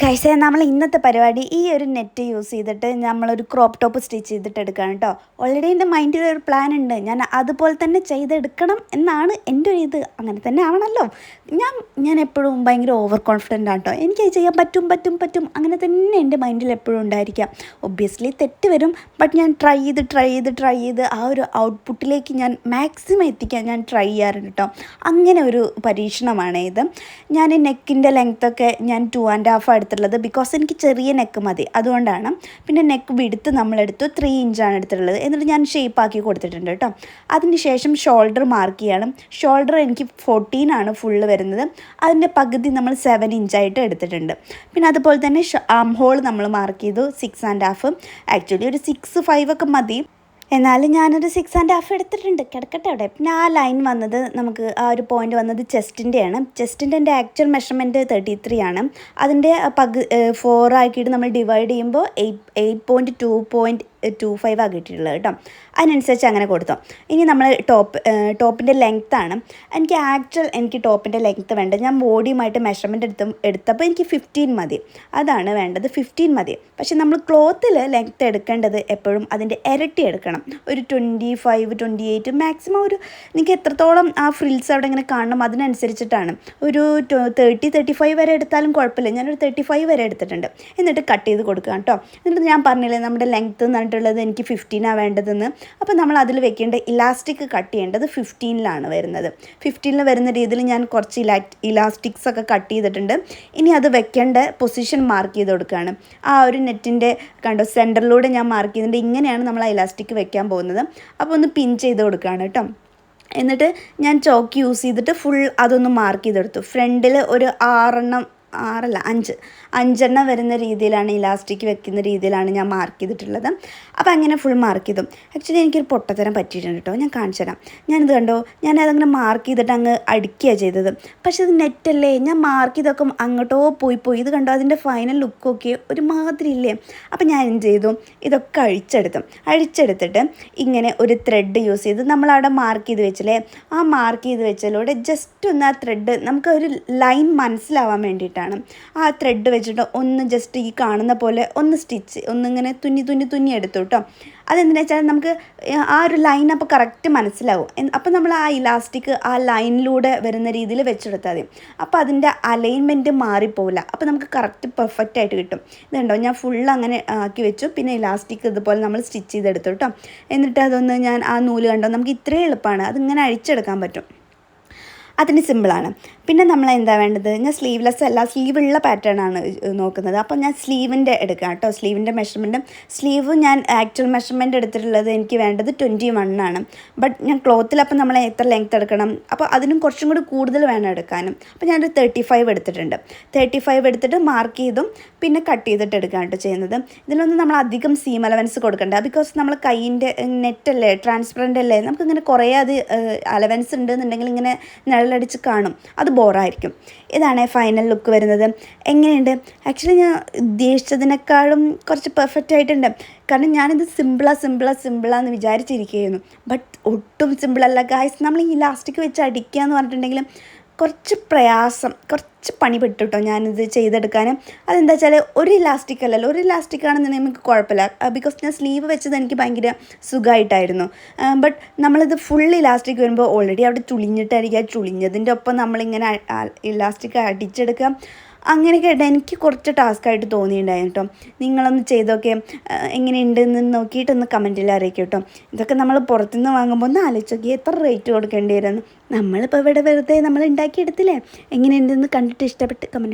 ഗൈസേ നമ്മൾ ഇന്നത്തെ പരിപാടി ഈ ഒരു നെറ്റ് യൂസ് ചെയ്തിട്ട് നമ്മളൊരു ക്രോപ്പ് ടോപ്പ് സ്റ്റിച്ച് ചെയ്തിട്ട് എടുക്കുകയാണ് കേട്ടോ. ഓൾറെഡി എൻ്റെ മൈൻഡിൽ ഒരു പ്ലാൻ ഉണ്ട്, ഞാൻ അതുപോലെ തന്നെ ചെയ്തെടുക്കണം എന്നാണ് എൻ്റെ ഒരു ഇത്. അങ്ങനെ തന്നെ ആവണമല്ലോ. ഞാൻ എപ്പോഴും ഭയങ്കര ഓവർ കോൺഫിഡൻ്റ് ആണ് കേട്ടോ. എനിക്ക് ചെയ്യാൻ പറ്റും അങ്ങനെ തന്നെ എൻ്റെ മൈൻഡിൽ എപ്പോഴും ഉണ്ടായിരിക്കാം. ഒബ്വിയസ്ലി തെറ്റ് വരും, ബട്ട് ഞാൻ ട്രൈ ചെയ്ത് ആ ഒരു ഔട്ട്പുട്ടിലേക്ക് ഞാൻ മാക്സിമം എത്തിക്കാൻ ഞാൻ ട്രൈ ചെയ്യാറുണ്ട് കേട്ടോ. അങ്ങനെ ഒരു പരീക്ഷണമാണ് ഇത്. ഞാൻ നെക്കിൻ്റെ ലെങ്ത്തൊക്കെ ഞാൻ 2.5 എടുത്തിട്ടുള്ളത്, ബിക്കോസ് എനിക്ക് ചെറിയ നെക്ക് മതി, അതുകൊണ്ടാണ്. പിന്നെ നെക്ക് വിടുത്ത് നമ്മളെടുത്തു 3 ഇഞ്ചാണ് എടുത്തിട്ടുള്ളത്. എന്നിട്ട് ഞാൻ ഷേപ്പ് ആക്കി കൊടുത്തിട്ടുണ്ട് കേട്ടോ. അതിന് ശേഷം ഷോൾഡർ മാർക്ക് ചെയ്യണം. ഷോൾഡർ എനിക്ക് 14 ആണ് ഫുള്ള് വരുന്നത്. അതിൻ്റെ പകുതി നമ്മൾ 7 ഇഞ്ചായിട്ട് എടുത്തിട്ടുണ്ട്. പിന്നെ അതുപോലെ തന്നെ ആം ഹോൾ നമ്മൾ മാർക്ക് ചെയ്തു 6.5. ആക്ച്വലി ഒരു 6.5 ഒക്കെ മതി, എന്നാലും ഞാനൊരു 6.5 എടുത്തിട്ടുണ്ട്. കിടക്കട്ടെ അവിടെ. പിന്നെ ആ ലൈൻ വന്നത് നമുക്ക് ആ ഒരു പോയിന്റ് വന്നത് ചെസ്റ്റിൻ്റെയാണ്. ചെസ്റ്റിൻ്റെ എൻ്റെ ആക്ച്വൽ മെഷർമെൻറ്റ് 33 ആണ്. അതിൻ്റെ 4 ആക്കിയിട്ട് നമ്മൾ ഡിവൈഡ് ചെയ്യുമ്പോൾ 8.25 ആണ് കിട്ടിയിട്ടുള്ളത് കേട്ടോ. അതിനനുസരിച്ച് അങ്ങനെ കൊടുത്തോ. ഇനി നമ്മൾ ടോപ്പിൻ്റെ ലെങ്ത്താണ് എനിക്ക് ടോപ്പിൻ്റെ ലെങ്ത്ത് വേണ്ടത്. ഞാൻ ബോഡിയുമായിട്ട് മെഷർമെൻറ്റ് എടുത്തപ്പോൾ എനിക്ക് 15 മതി. അതാണ് വേണ്ടത്, 15 മതി. പക്ഷെ നമ്മൾ ക്ലോത്തിൽ ലെങ്ത്ത് എടുക്കേണ്ടത് എപ്പോഴും അതിൻ്റെ ഇരട്ടി എടുക്കണം. ഒരു 25, 28 മാക്സിമം. ഒരു നിങ്ങൾക്ക് എത്രത്തോളം ആ ഫ്രിൽസ് അവിടെ ഇങ്ങനെ കാണണം അതിനനുസരിച്ചിട്ടാണ്. ഒരു 35 വരെ എടുത്താലും കുഴപ്പമില്ല. ഞാനൊരു 35 വരെ എടുത്തിട്ടുണ്ട്. എന്നിട്ട് കട്ട് ചെയ്ത് കൊടുക്കുക കേട്ടോ. എന്നിട്ട് ഞാൻ പറഞ്ഞില്ലേ നമ്മുടെ ലെങ്ത്ത് എന്ന് പറഞ്ഞിട്ടുള്ളത് എനിക്ക് 15 വേണ്ടതെന്ന്. അപ്പോൾ നമ്മൾ അതിൽ വെക്കേണ്ട ഇലാസ്റ്റിക് കട്ട് ചെയ്യേണ്ടത് 15 വരുന്നത്. 15 വരുന്ന രീതിയിൽ ഞാൻ കുറച്ച് ഇലാസ്റ്റിക്സ് ഒക്കെ കട്ട് ചെയ്തിട്ടുണ്ട്. ഇനി അത് വെക്കേണ്ട പൊസിഷൻ മാർക്ക് ചെയ്ത് കൊടുക്കുകയാണ്. ആ ഒരു നെറ്റിൻ്റെ കണ്ടോ സെൻറ്ററിലൂടെ ഞാൻ മാർക്ക് ചെയ്തിട്ടുണ്ട്. ഇങ്ങനെയാണ് നമ്മൾ ആ ഇലാസ്റ്റിക് വെക്കാൻ പോകുന്നത്. അപ്പോൾ ഒന്ന് പിൻ ചെയ്ത് കൊടുക്കുകയാണ് കേട്ടോ. എന്നിട്ട് ഞാൻ ചോക്ക് യൂസ് ചെയ്തിട്ട് ഫുൾ അതൊന്ന് മാർക്ക് ചെയ്തെടുത്തു. ഫ്രണ്ടിൽ ഒരു 5 വരുന്ന രീതിയിലാണ് ഇലാസ്റ്റിക് വെക്കുന്ന രീതിയിലാണ് ഞാൻ മാർക്ക് ചെയ്തിട്ടുള്ളത്. അപ്പോൾ അങ്ങനെ ഫുൾ മാർക്ക് ചെയ്തു. ആക്ച്വലി എനിക്കൊരു പൊട്ടത്തരം പറ്റിയിട്ടുണ്ട് കേട്ടോ. ഞാൻ കാണിച്ചു തരാം. ഞാനിത് കണ്ടോ, ഞാനതങ്ങനെ മാർക്ക് ചെയ്തിട്ട് അങ്ങ് അടിക്കുകയാണ് ചെയ്തത്. പക്ഷെ ഇത് നെറ്റല്ലേ, ഞാൻ മാർക്ക് ചെയ്തൊക്കെ അങ്ങോട്ടോ പോയി. ഇത് കണ്ടോ, അതിൻ്റെ ഫൈനൽ ലുക്കൊക്കെ ഒരു മാതിരി ഇല്ലേ. അപ്പോൾ ഞാൻ എന്ത് ചെയ്തു, ഇതൊക്കെ അഴിച്ചെടുത്തിട്ട് ഇങ്ങനെ ഒരു ത്രെഡ് യൂസ് ചെയ്ത് നമ്മളവിടെ മാർക്ക് ചെയ്ത് വെച്ചില്ലേ, ആ മാർക്ക് ചെയ്ത് വെച്ചതിലൂടെ ജസ്റ്റ് ഒന്ന് ആ ത്രെഡ് നമുക്ക് ഒരു ലൈൻ മനസ്സിലാവാൻ വേണ്ടിയിട്ടാണ് ആ ത്രെഡ് വെച്ചിട്ട് ഒന്ന് ജസ്റ്റ് ഈ കാണുന്ന പോലെ ഒന്ന് സ്റ്റിച്ച് ഒന്നിങ്ങനെ തുന്നി എടുത്തു കേട്ടോ. അതെന്തിനാ വെച്ചാൽ നമുക്ക് ആ ഒരു ലൈൻ അപ്പോൾ കറക്റ്റ് മനസ്സിലാവും. അപ്പോൾ നമ്മൾ ആ ഇലാസ്റ്റിക് ആ ലൈനിലൂടെ വരുന്ന രീതിയിൽ വെച്ചെടുത്താൽ മതി. അപ്പോൾ അതിൻ്റെ അലൈൻമെൻറ്റ് മാറിപ്പോവില്ല. അപ്പോൾ നമുക്ക് കറക്റ്റ് പെർഫെക്റ്റ് ആയിട്ട് കിട്ടും. ഇതുണ്ടോ, ഞാൻ ഫുൾ അങ്ങനെ ആക്കി വെച്ചു. പിന്നെ ഇലാസ്റ്റിക് ഇതുപോലെ നമ്മൾ സ്റ്റിച്ച് ചെയ്തെടുത്തു കേട്ടോ. എന്നിട്ട് അതൊന്ന് ഞാൻ ആ നൂല് കണ്ടോ, നമുക്ക് ഇത്രയും എളുപ്പമാണ്. അതിങ്ങനെ അഴിച്ചെടുക്കാൻ പറ്റും. അതിന് സിമ്പിളാണ്. പിന്നെ നമ്മൾ എന്താ വേണ്ടത്, ഞാൻ സ്ലീവ്ലെസ് അല്ല സ്ലീവുള്ള പാറ്റേൺ ആണ് നോക്കുന്നത്. അപ്പോൾ ഞാൻ സ്ലീവിൻ്റെ എടുക്കാം കേട്ടോ. സ്ലീവിൻ്റെ മെഷർമെൻറ്റ്, സ്ലീവ് ഞാൻ ആക്ച്വൽ മെഷർമെൻറ്റ് എടുത്തിട്ടുള്ളത് എനിക്ക് വേണ്ടത് 21 ആണ്. ബട്ട് ഞാൻ ക്ലോത്തിൽ അപ്പോൾ നമ്മൾ എത്ര ലെങ്ത്ത് എടുക്കണം, അപ്പോൾ അതിനും കുറച്ചും കൂടി കൂടുതൽ വേണം എടുക്കാനും. അപ്പോൾ ഞാനൊരു 35 എടുത്തിട്ടുണ്ട്. 35 എടുത്തിട്ട് മാർക്ക് ചെയ്തും പിന്നെ കട്ട് ചെയ്തിട്ട് എടുക്കുകയാണ് കേട്ടോ ചെയ്യുന്നത്. ഇതിലൊന്നും നമ്മൾ അധികം സീം അലവൻസ് കൊടുക്കണ്ട, ബിക്കോസ് നമ്മൾ കൈയിൻ്റെ നെറ്റല്ലേ, ട്രാൻസ്പെറൻ്റ് അല്ലേ, നമുക്കിങ്ങനെ കുറേ അത് അലവൻസ് ഉണ്ടെന്നുണ്ടെങ്കിൽ ഇങ്ങനെ നിഴലടിച്ച് കാണും, അത് ബോറായിരിക്കും. ഇതാണ് ഫൈനൽ ലുക്ക് വരുന്നത്. എങ്ങനെയുണ്ട്? ആക്ച്വലി ഞാൻ ഉദ്ദേശിച്ചതിനേക്കാളും കുറച്ച് പെർഫെക്റ്റ് ആയിട്ടുണ്ട്. കാരണം ഞാനിത് സിമ്പിളാന്ന് വിചാരിച്ചിരിക്കുകയായിരുന്നു. ബട്ട് ഒട്ടും സിമ്പിളല്ല ഗായ്സ്. നമ്മൾ ഈ ഇലാസ്റ്റിക് വെച്ച് അടിക്കുക എന്ന് പറഞ്ഞിട്ടുണ്ടെങ്കിലും കുറച്ച് പ്രയാസം, കുറച്ച് പണി പെട്ടു കേട്ടോ ഞാനിത് ചെയ്തെടുക്കാൻ. അതെന്താ വെച്ചാൽ ഒരു ഇലാസ്റ്റിക് അല്ലല്ലോ, ഒരു ഇലാസ്റ്റിക് ആണെന്നുണ്ടെങ്കിൽ നമുക്ക് കുഴപ്പമില്ല, ബിക്കോസ് ഞാൻ സ്ലീവ് വെച്ചത് എനിക്ക് ഭയങ്കര സുഖമായിട്ടായിരുന്നു. ബട്ട് നമ്മളിത് ഫുൾ ഇലാസ്റ്റിക് വരുമ്പോൾ ഓൾറെഡി അവിടെ ചുളിഞ്ഞിട്ടായിരിക്കുക. ചുളിഞ്ഞതിൻ്റെ ഒപ്പം നമ്മളിങ്ങനെ ഇലാസ്റ്റിക് അടിച്ചെടുക്കുക, അങ്ങനെയൊക്കെ ആയിട്ട് എനിക്ക് കുറച്ച് ടാസ്ക്കായിട്ട് തോന്നിയിട്ടുണ്ടായിരുന്നു കേട്ടോ. നിങ്ങളൊന്ന് ചെയ്തൊക്കെ എങ്ങനെയുണ്ടെന്ന് നോക്കിയിട്ടൊന്ന് കമൻറ്റിൽ അറിയിക്കും കേട്ടോ. ഇതൊക്കെ നമ്മൾ പുറത്തുനിന്ന് വാങ്ങുമ്പോൾ ഒന്ന് ആലോചിച്ച് നോക്കി എത്ര റേറ്റ് കൊടുക്കേണ്ടി വരുന്നു. നമ്മളിപ്പോൾ ഇവിടെ വെറുതെ നമ്മൾ ഉണ്ടാക്കിയെടുത്തില്ലേ, എങ്ങനെയുണ്ടെന്ന് കണ്ടിട്ട് ഇഷ്ടപ്പെട്ട് കമൻറ്റ്